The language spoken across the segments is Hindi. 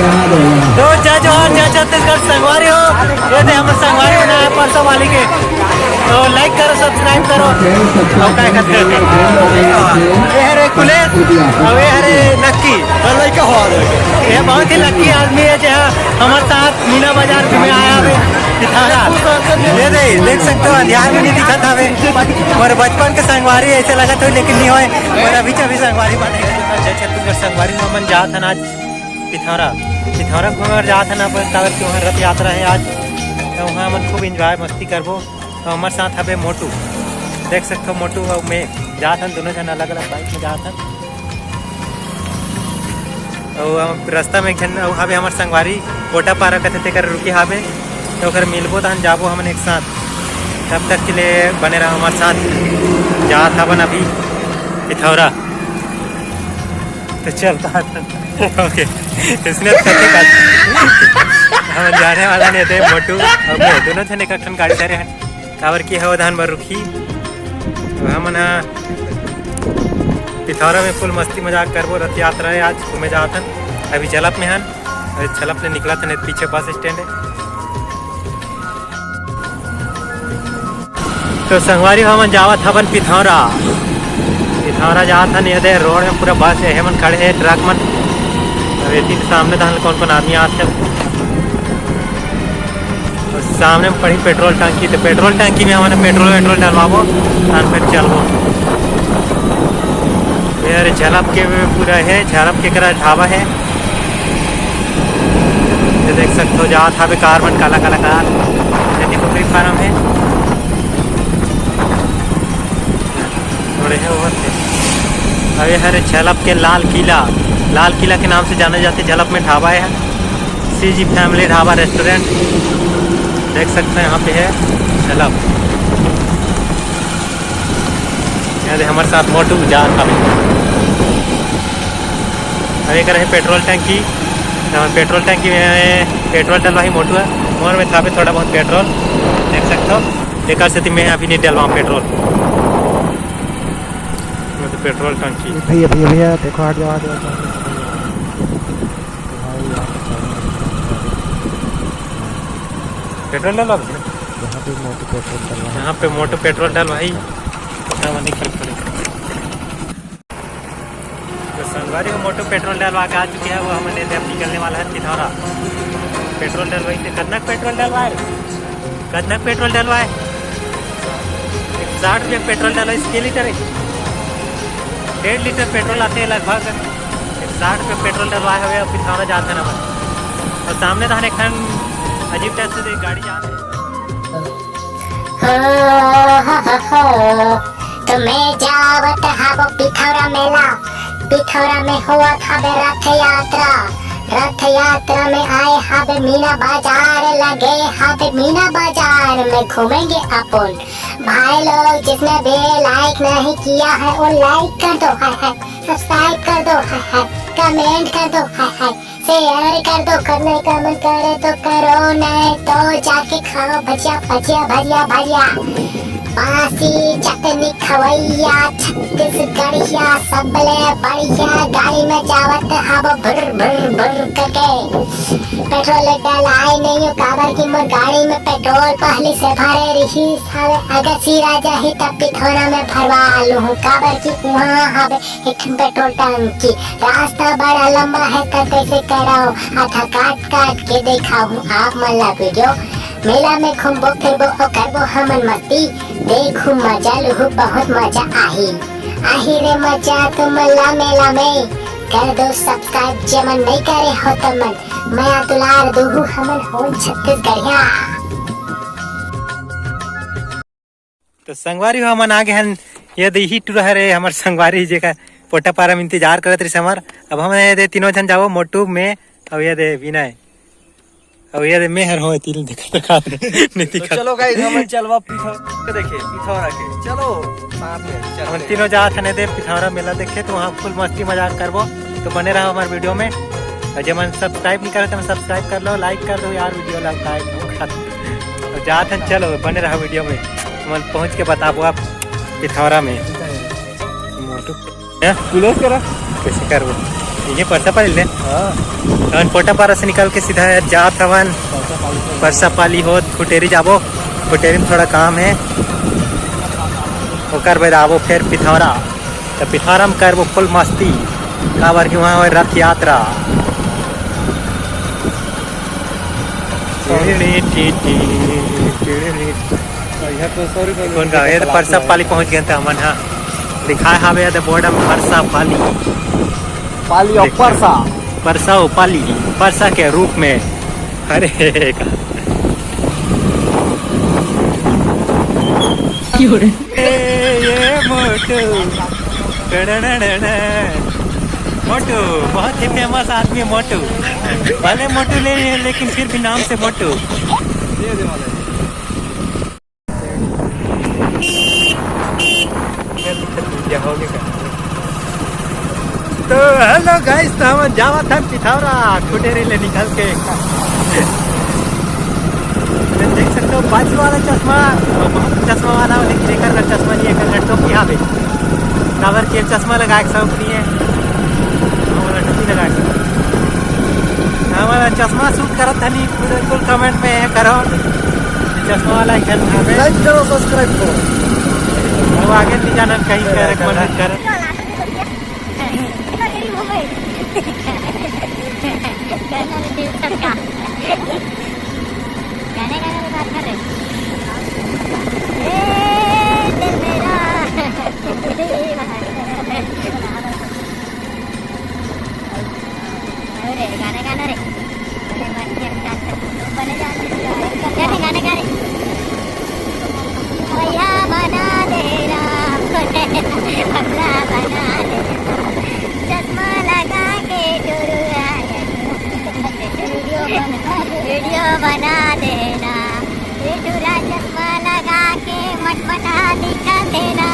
तो जय जोहार जय छत्तीसगढ़ संगवारी हो। ये थे हम संगवारी होना है परसों वाली के, तो लाइक करो सब्सक्राइब करो। और क्या करते ये हरे कुलेश और ये हरे नक्की ये बहुत ही लकी आदमी है जो हमारे साथ मीना बाजार में आया है। ये देख सकते हो ध्यान में नहीं दिखा था और बचपन के संगवारी ऐसे लगा था लेकिन नहीं होए और अभी अभी संगवारी बने जय छत्तीसगढ़ संगवारी में मन जा था आज पिथौरा घूमे जा था ना काबर के वहाँ रथ यात्रा है आज, तो वहाँ मन खूब इंजॉय मस्ती करबो। तो हमारे साथ हवे मोटू, देख सकते हो मोटू और मैं जा था दोनों जन अलग अलग बाइक में जा था। और रास्ता में एक जन हवे हमारे संगवारी कोटा पारा कथे कर रुकी हावे, तो अगर मिलबो तो हम जाबो हमन एक साथ। तब तक के लिए बने रहो हमारे साथ। जा था बन अभी पिथौरा, तो चलता ओके इसने हम जाने वाला नहीं थे मोटू और मैं दोनों थे एक गाड़ी धरे हैं कावर की है धान बर रुकी। हम पिथौरा में फुल मस्ती मजाक करबो। रथ यात्रा है आज घूमे जातन, अभी झलप में हन, अभी झलप ने निकला था पीछे बस स्टैंड है। तो संगवारी हमन जावत हवन पिथौरा जात हन। ये रोड में पूरा बस है मन खड़े है ट्रक मन, रेती के सामने धान कौन कौन आदमी आते हैं। और सामने में पड़ी पेट्रोल टंकी, तो पेट्रोल टंकी में हमारे पेट्रोल डलवाबो और फिर चलबो। फिर झलप के पूरा है, झलप के करा ढाबा है, ये देख सकते हो। जहाँ था कार मन काला काला कार पोखरी फार्म है थोड़े है वो थे। अब ये है झलप के लाल किला के नाम से जाने जाते झलप में ढाबा है, CG फैमिली ढाबा रेस्टोरेंट, देख सकते हैं यहाँ पे है झलप। यहाँ हमारे साथ मोटू जा था अभी कर रहे पेट्रोल टंकी। पेट्रोल टंकी में पेट्रोल डलवाही मोटू है, मोर में था पे थोड़ा बहुत पेट्रोल देख सकते हो। लेकर से मैं अभी नहीं डलवा पेट्रोल, तो पेट्रोल टंकी भैया देखो हट जाओ पेट्रोल डलवा यहाँ पे मोटू पेट्रोल डलवाई। तो संगवारी को मोटो पेट्रोल डलवा के आ चुके हैं, वो हमने अब निकलने वाला है पिथौरा। पेट्रोल डलवाई थे कतनक पेट्रोल डलवाए 60 रुपये पेट्रोल डलवाई। 6 लीटर 1.5 लीटर पेट्रोल आते हैं लगभग। 60 रुपये पेट्रोल डलवाए हुए अब पिथौरा जाते हैं ना। और सामने तो एक अजीब टाइप से गाड़ी जाते तो मैं जावत हाबो पिथौरा मेला। पिथौरा में हुआ था रथ यात्रा में आए हाबे मीना बाजार लगे हाबे मीना बाजार में घूमेंगे अपन भाई लोग। जिसने भी लाइक नहीं किया है वो लाइक कर दो, सब्सक्राइब कर दो, कमेंट कर दो, शेयर कर दो। करने का मन करे तो करो, नहीं तो जाके खाओ भजिया बासी चटनी खवैया छत्तीसगढ़िया सबले बढ़िया। गाड़ी में जावत हब भर करके पेट्रोल डलाए नहीं काबर की मोर गाड़ी में पेट्रोल पहले से भरे रही हवे। अगर सीरा जाही तब पिथौरा में भरवा लूँ काबर की वहाँ हवे एक पेट्रोल टंकी। रास्ता बड़ा लंबा है तब कैसे कराओ आधा काट के दिखाऊँ आप मला वीडियो। मेला में घूमबो फिरबो और करबो हमन मस्ती, देखू मजा लूँ बहुत मजा आही रे मजा तुम मेला में। कर दो सब्सक्राइब जमन नहीं करे हो तो मन मैं दुलार दूहू हमन हो छत्तीसगढ़िया। तो संगवारी हो हमन आगे हन ये ही टूर है हमार संगवारी जे का पोटा पारा में इंतजार करत रही हमार। अब हम ये तीनों जन जाओ मोटू में और ये दे विनय और ये मेहर हो तीन दिखा नहीं दिखा। चलो गाइस हम चलवा पिथौरा के चलो साथ में हम तीनों जा थने दे पिथौरा मेला देखे, तो वहाँ फुल मस्ती मजाक करबो। तो बने रहो हमारे वीडियो में, और जब मन सब्सक्राइब नहीं करे तो सब्सक्राइब कर लो, लाइक कर दो यार वीडियो लाइक जा थन। चलो बने रहो वीडियो में, मन पहुँच के बताबो आप पिथौरा में। मोटू क्लोज करा कैसे करबो। ये परसा पाली ले हवन पोटा पारा से निकल के सीधा जात हवन परसा पाली हो खुटेरी जाबो। खुटेरी में थोड़ा काम है ओकर बाद आबो फिर पिथौरा। तो पिथौरा में करबो फुल मस्ती काबर कि वहाँ रथ यात्रा। कौन गाँव ये तो परसा पाली पहुँच गए थे हमन। हाँ दिखाए हावे तो बोर्ड में परसा पाली पाली और परसा परसा ओ पाली परसा के रूप में। अरे ये मोटू मोटू बहुत ही फेमस आदमी है मोटू। भले मोटू ले लेकिन फिर भी नाम से मोटू। तो हेलो गाइस तो हम जावा था पिथौरा खुटेरी ले निकल के। देख सकते हो बाजू वाला चश्मा चश्मा वाला लेकिन एक चश्मा नहीं है लड़कों की यहाँ पे काबर के चश्मा लगा के शौक नहीं है टोपी लगा के हमारा चश्मा शूट करत था नहीं बिल्कुल कमेंट में करो चश्मा वाला लाइक करो सब्सक्राइब करो। वो आगे नहीं जाना कहीं कर मदद कर। चश्मा लगा के वीडियो बना देना टूरा चश्मा लगा के मटमटा दिखा देना।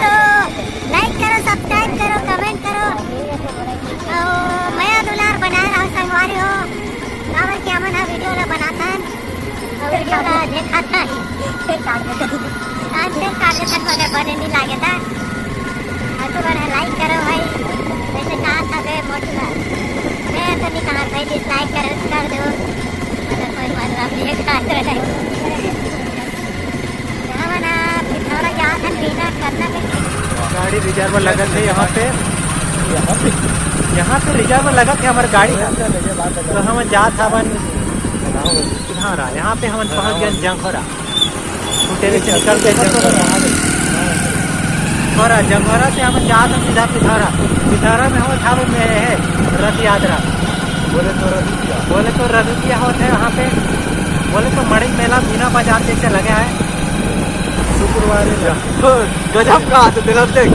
तो लाइक करो सब्सक्राइब करो कमेंट करो मैं दुलार बना रहा हूँ संगवारी हो काबर क्या मना वीडियो ला बनाता और वीडियो ला देखा था आज तक कार्य तक मगर बने नहीं लागे था तो बना लाइक करो भाई। वैसे कहा था वे मोटू मैं तो नहीं कहा भाई डिसलाइक कर दो अगर कोई मतलब नहीं है मना पिथौरा यहाँ था बिना करना गाड़ी रिजर्व लगा थे यहाँ पे रिजर्व लगा थे हमारी गाड़ी तो हम जात हवन पिथौरा। यहाँ पे हम पहुँच गए जंघोरा खुटेरी से निकल के जंघोरा से हम जात हम सीधा पिथौरा। पिथौरा में हम था में है रथ यात्रा बोले तो रदुतिया होता है यहाँ पे। बोले तो मणि मेला बिना बाजार जैसे लगे है शुक्रवार गजब का तो दिलत देख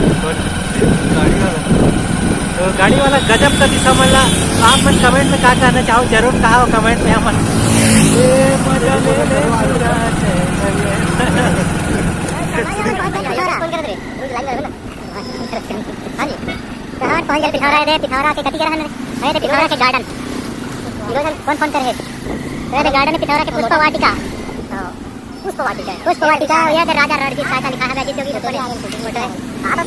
तो गाड़ी वाला गजब का दिशा समझ ला। आप मन कमेंट में क्या कहना चाहो जरूर कहा कमेंट में। हम पिथौरा के कति रहन है पिथौरा के गार्डन कौन करे तो गार्डन में पिथौरा के पुष्प वाटिका यह राजा रणजीत साहब लिखा है जो भी बोले फोटो है आप तो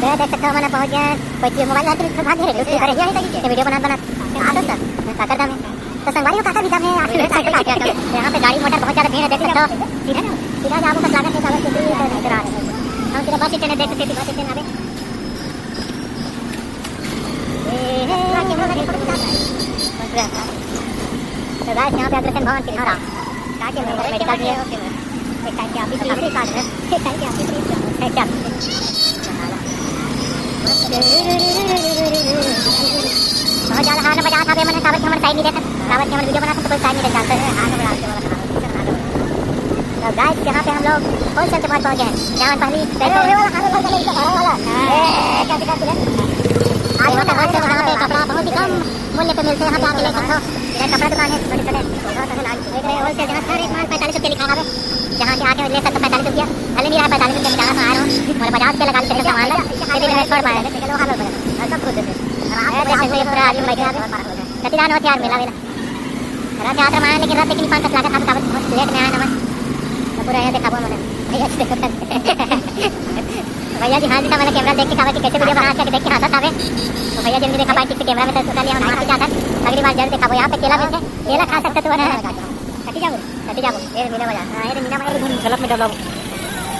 देख सकते हो मैंने पहुंच गया कोई मोबाइल लाते तो भाग गए उसके करे ये वीडियो बना आदत सर काकर दाम तो संगवारी काका भी दाम है आप यहां पे गाड़ी मोटर बहुत ज्यादा भीड़ है देख सकते हो सीधा आपको बस लागत है कागज के लिए इधर आ रहे हैं हम सीधा बस स्टैंड देख सकते हैं बस स्टैंड आवे तो गाइस यहाँ पे अग्रसेन भवन पिथौरा काके में मेडिकल भी है एक टाइम के ऑफिस भी कार्ड है एक टाइम के ऑफिस भी है क्या बहुत ज्यादा हाथ बजा था मैंने कागज हमारे साइड नहीं देखा कागज हमारे वीडियो बनाते तो कोई साइड नहीं देख जानते हाथ बजा तो गाइस यहाँ पे हम लोग होलसेल के पास पहुंच गए जहाँ पहली आज यहाँ पे होलसेल यहाँ पे कपड़ा बहुत ही कम मूल्य पे मिलते हैं। यहाँ पे आके ले सकते हो इधर कपड़ा दुकान है छोटे छोटे होलसेल जहाँ हर एक माल 45 रुपये लिखा है जहाँ से आके ले सकते 45 रुपया भले नहीं रहा 45 रुपये में ज़्यादा आ रहा हूँ और 50 रुपये लगा के सामान लगा फिर मैं छोड़ पाया सब खुद पूरा आदमी बैठे कति दान होते यार मेला वेला रथ यात्रा में आया लेकिन रथ लेकिन 5 लागत हम लेट में आया नमन तो पूरा ये देखा मैंने भैया जी हाँ जी मैंने कैमरा देख के कहा कि कैसे वीडियो बना के देख के हंसा था तो भैया जी ने देखा भाई ठीक से कैमरा में तो लिया हम मार के जाता अगली बार जरूर देखा वो यहाँ पे केला मिलते केला खा सकते तो कटी जाओ ये मीना बाजार हां ये मीना बाजार घूम गलत में डलवा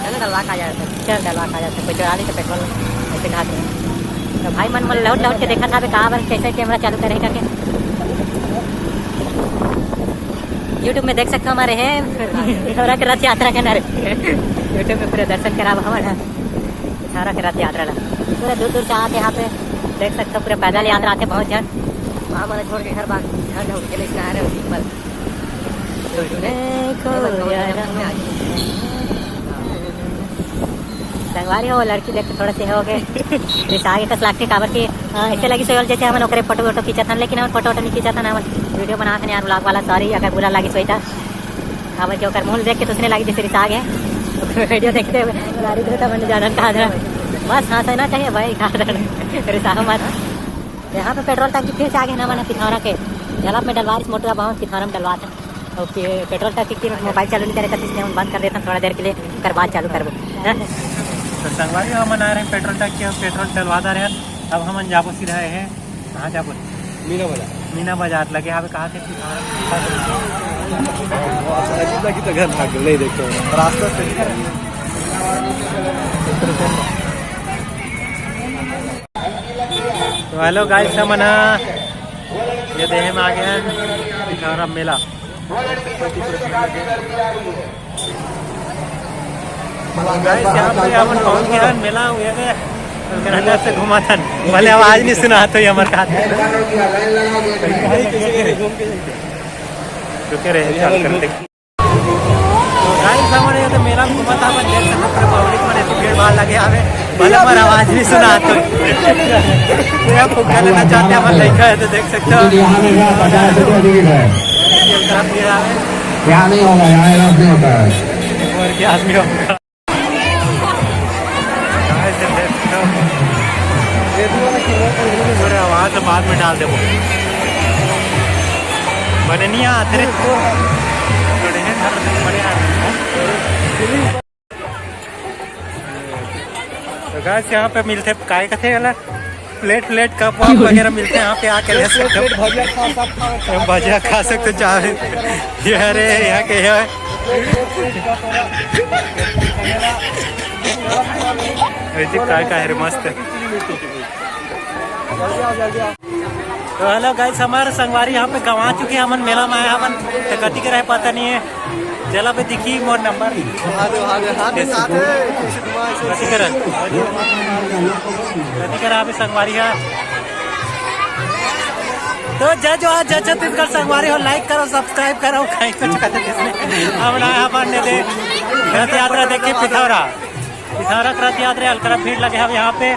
चलो डलवा खा जाते चल डलवा खा जाते कोई चोरा ली तो पेट्रोल ऐसे खाते तो भाई मन लौट के देखा था कहाँ पर कैसे कैमरा चालू करे करके यूट्यूब में देख सकते हो हमारे हैं पिथौरा के रथ यात्रा के नारे यूट्यूब में पूरे दर्शन करा हमारा पिथौरा के रथ यात्रा पूरे दूर दूर से आते यहाँ पे देख सकते हो पूरे पैदल यात्रा आते बहुत जन वहाँ मैंने छोड़ के घर जाऊँ के लिए आ रहे संगवारी हो लड़की देख के थोड़ा से हो गए जैसे आगे तक लागते काबर की ऐसे लगी सोयल जैसे हम ओकरे फोटो वोटो खींचा था लेकिन हम फोटो वोटो नहीं खींचा था ना वीडियो बना था यार ब्लॉग वाला सॉरी अगर बुरा लगी सोई था काबर के ओकर मूल देख के दूसरे लगी जैसे रिसा गए वीडियो देखते हुए गाड़ी तो बन जाना कहा था बस हाँ सहना चाहिए भाई कहा रिसा मत यहाँ पे पेट्रोल टंकी फिर से आगे ना मैंने पिथौरा के जलाब में डलवा मोटर बहुत पिथौरा में डलवा था ओके पेट्रोल टंकी की मोबाइल चालू नहीं करे इसलिए हम बंद कर देता थोड़ा देर के लिए फिर बाद चालू करबो तो संगवारी हम आ रहे हैं पेट्रोल टंकी हम पेट्रोल डलवा रहे हैं अब हम जाबो सीधा है कहाँ जाबो मीना बाजार लगे यहाँ पे कहा थे अजीब लगी तो घर भाग नहीं देखते रास्ता से तो हेलो गाइस हम ना ये देहे में आ गए हैं पिथौरा मेला गाइस यहाँ पे हम पहुँच गए हैं मेला हुए थे अंदर से घुमा था भले आवाज नहीं सुना तो ये हमारे हाथ रुके रहे चल कर देख तो गाइस हमारे ये तो मेला में घुमा था अपन देख सकते हैं पब्लिक में तो भीड़ भाड़ लगे हमें भले हमारा आवाज नहीं सुना तो पूरा फुक्का लेना चाहते हैं हम लड़का है तो देख सकते हो यहाँ नहीं होगा यहाँ इलाज नहीं होता है और क्या आदमी होगा आवाज बाद में डाल दे वो बने नहीं आते रे तो गाइस यहाँ पे मिलते काय कथे अलग प्लेट कप वप वगैरह मिलते हैं यहाँ पे आके ले सकते हो भजिया खा सकते चाहे ये अरे यहाँ के है काय का है मस्त तो हेलो गाइस हमारे संगवारी यहाँ पे गंवा चुके हैं हमन मेला में आया हमन तो कति के रहे पता नहीं है जला पे दिखी मोर नंबर कति करा अभी संगवारी है तो जय जोहार जय छत्तीसगढ़ संगवारी हो लाइक करो सब्सक्राइब करो कहीं कुछ कहते हम यहाँ पर दे रथ यात्रा देखिए पिथौरा रथ यात्रा हल्का भीड़ लगे हम यहाँ पे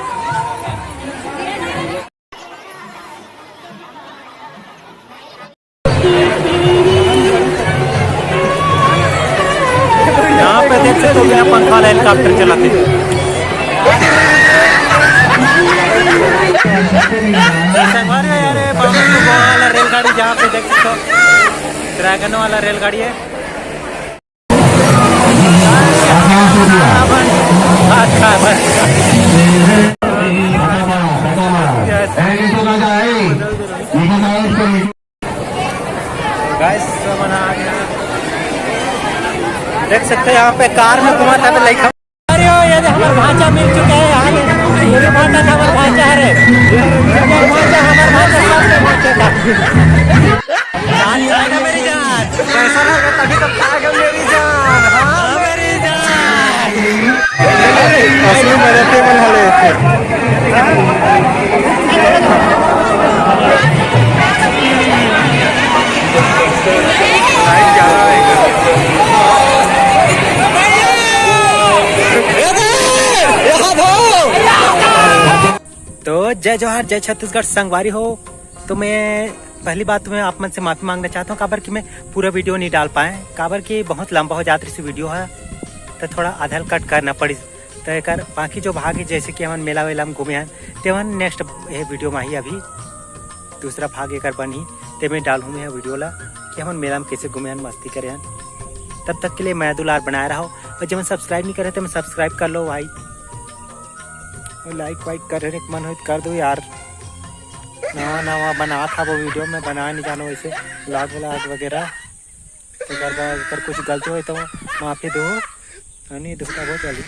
देख सकते हो बिना पंखा वाला हेलीकॉप्टर चलाते वाला रेलगाड़ी जहाँ पे देख सकते हो ड्रैगन वाला रेलगाड़ी है देख सकते हैं यहाँ पे कार में घुमाता है लाइक अरे ये हमारा भांजा मिल चुका है आगे ये भांजा हमारा भांजा है हमारा भांजा सामने पहुंचेगा मेरी जान कैसा लगा तभी तो पागल मेरी जान हाँ मेरी जान असली मेरे टेबल हले तो जय जोहार जय छत्तीसगढ़ संगवारी हो तो मैं पहली बात तुम्हें आप मन से माफी मांगना चाहता हूँ काबर कि मैं पूरा वीडियो नहीं डाल पाए काबर कि बहुत लंबा हो जाती सी वीडियो है तो थोड़ा आधल कट करना पड़ी तो एक बाकी जो भाग है जैसे कि हम मेला वेला में घूमे हैं तो हम नेक्स्ट ये वीडियो में ही अभी दूसरा भाग एक बनी तो मैं डालूँ मैं वीडियो ला कि हम मेला में कैसे घूमे हैं मस्ती करे हैं तब तक के लिए मैं दुलार बनाया रहा हूँ। और जब मैं सब्सक्राइब नहीं करे तो मैं सब्सक्राइब कर लो भाई, और लाइक वाइक करने का मन हो तो कर दो यार। नवा नवा बना था वो वीडियो, मैं बना नहीं जानो वैसे व्लॉग वगैरह, तो अगर कुछ गलती हो तो माफ़ी दो, नहीं दूसरा बहुत चलिए।